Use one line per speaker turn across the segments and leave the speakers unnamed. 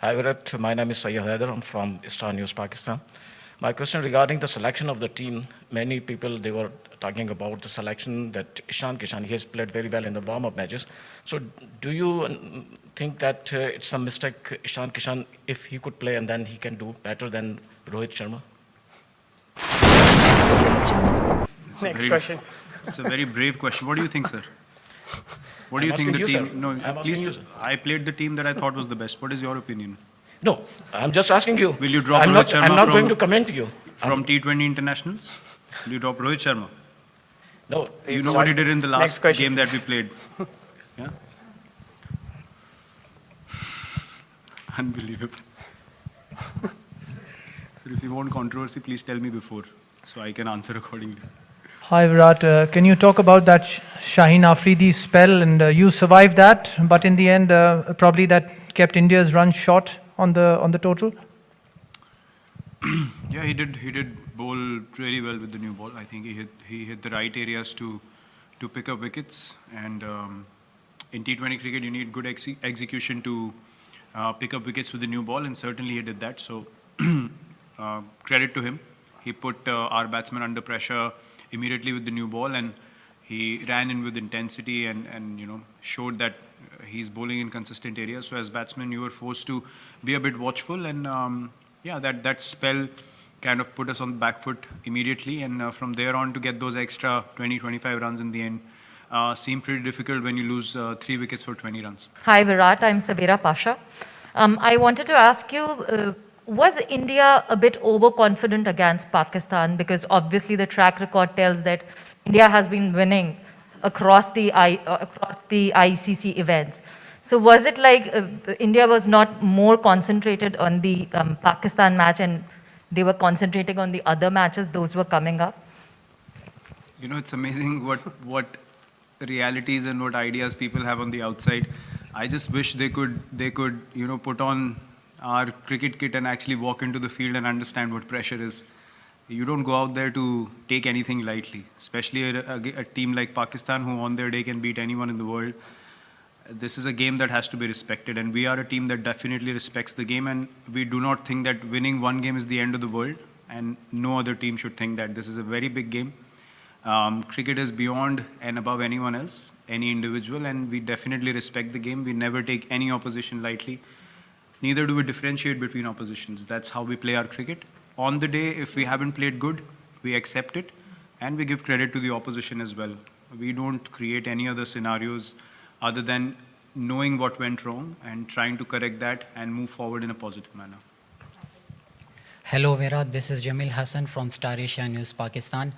Hi, Virat. My name is Sayyid Haider. I'm from Star News, Pakistan. My question regarding the selection of the team, many people, they were talking about the selection that Ishan Kishan, he has played very well in the warm-up matches. So do you think that it's a mistake, Ishan Kishan, if he could play and then he can do better than Rohit Sharma?
Next question.
It's a very brave question. What do you think, sir? What do
I'm
you think
asking
the
you,
team?
sir.
No,
I'm
please.
asking you, sir.
I played the team that I thought was the best. What is your opinion?
No, I'm just asking you.
Will you drop
I'm
Rohit
not,
Sharma
I'm not
from,
going to comment to you.
from T20 internationals? Will you drop Rohit Sharma?
No,
You know what he did in the
Next
last
question,
game that we
please.
played? Yeah? Unbelievable. So if you want controversy, please tell me before so I can answer accordingly.
Hi Virat, can you talk about that Shaheen Afridi spell and you survived that, but in the end probably that kept India's run short on the total?
Yeah, he did bowl really well with the new ball. I think he hit the right areas to pick up wickets. And in T20 cricket, you need good execution to pick up wickets with the new ball, and certainly he did that. So credit to him. He put our batsmen under pressure immediately with the new ball, and he ran in with intensity and showed that he's bowling in consistent areas. So as batsmen, you were forced to be a bit watchful, and yeah, that spell kind of put us on the back foot immediately, and from there on to get those extra 20-25 runs in the end seemed pretty difficult when you lose 3 wickets for 20 runs.
Hi Virat, I'm Sabira Pasha. I wanted to ask you, was India a bit overconfident against Pakistan? Because obviously the track record tells that India has been winning across the ICC events. So was it like India was not more concentrated on the Pakistan match and they were concentrating on the other matches, those were coming up?
You know, it's amazing what realities and what ideas people have on the outside. I just wish they could put on our cricket kit and actually walk into the field and understand what pressure is. You don't go out there to take anything lightly, especially a team like Pakistan, who on their day can beat anyone in the world. This is a game that has to be respected, and we are a team that definitely respects the game, and we do not think that winning one game is the end of the world, and no other team should think that. This is a very big game. Cricket is beyond and above anyone else, any individual, and we definitely respect the game. We never take any opposition lightly. Neither do we differentiate between oppositions. That's how we play our cricket. On the day, if we haven't played good, we accept it, and we give credit to the opposition as well. We don't create any other scenarios other than knowing what went wrong and trying to correct that and move forward in a positive manner.
Hello Virat, this is Jamil Hassan from Star Asia News, Pakistan.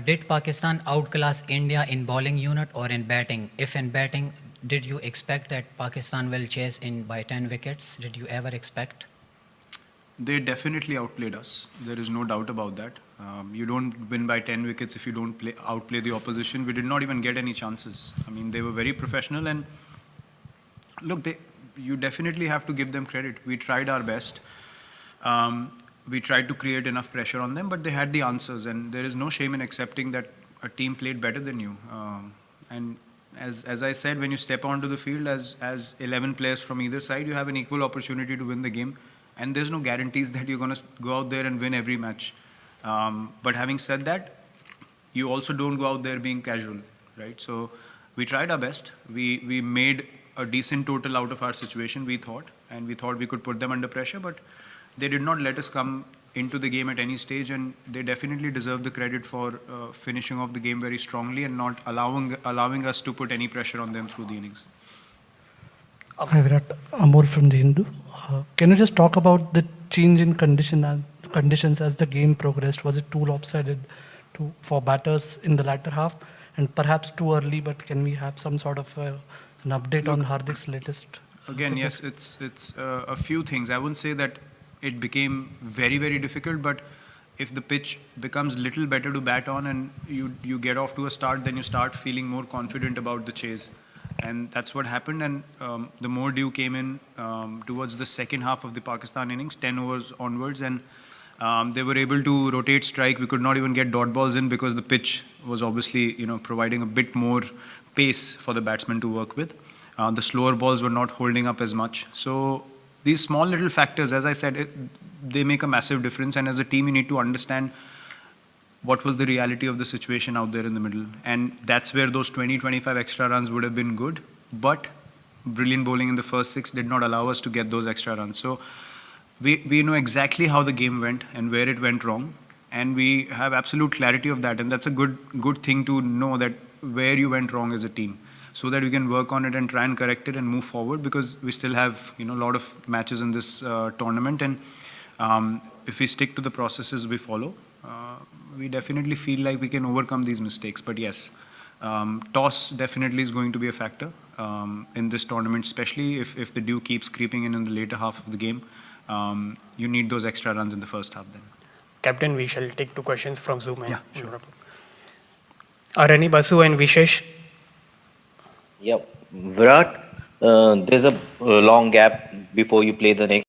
Did Pakistan outclass India in bowling unit or in batting? If in batting, did you expect that Pakistan will chase in by 10 wickets? Did you ever expect?
They definitely outplayed us. There is no doubt about that. You don't win by 10 wickets if you don't outplay the opposition. We did not even get any chances. I mean, they were very professional, and look, you definitely have to give them credit. We tried our best. We tried to create enough pressure on them, but they had the answers, and there is no shame in accepting that a team played better than you. And as I said, when you step onto the field as 11 players from either side, you have an equal opportunity to win the game, and there's no guarantees that you're going to go out there and win every match. But having said that, you also don't go out there being casual, right? So we tried our best. We made a decent total out of our situation, we thought, and we thought we could put them under pressure, but they did not let us come into the game at any stage, and they definitely deserve the credit for finishing off the game very strongly and not allowing us to put any pressure on them through the innings.
Hi Virat, Amol from The Hindu. Can you just talk about the change in conditions as the game progressed? Was it too lopsided for batters in the latter half, and perhaps too early? But can we have some sort of an update on Hardik's latest?
Again, yes, it's a few things. I wouldn't say that it became very, very difficult, but if the pitch becomes little better to bat on and you get off to a start, then you start feeling more confident about the chase. And that's what happened, and the more dew came in towards the second half of the Pakistan innings, 10 overs onwards, and they were able to rotate strike. We could not even get dot balls in because the pitch was obviously providing a bit more pace for the batsmen to work with. The slower balls were not holding up as much. So these small little factors, as I said, they make a massive difference. And as a team, you need to understand what was the reality of the situation out there in the middle. And that's where those 20, 25 extra runs would have been good. But brilliant bowling in the first 6 did not allow us to get those extra runs. So we know exactly how the game went and where it went wrong. And we have absolute clarity of that. And that's a good thing to know, that where you went wrong as a team, so that we can work on it and try and correct it and move forward, because we still have a lot of matches in this tournament. And if we stick to the processes we follow, we definitely feel like we can overcome these mistakes. But yes, toss definitely is going to be a factor in this tournament, especially if the dew keeps creeping in the later half of the game. You need those extra runs in the first half then.
Captain, we shall take 2 questions from Zoom.
Yeah, sure.
Arani, Basu and Vishesh.
Yeah, Virat, there's a long gap before you play the next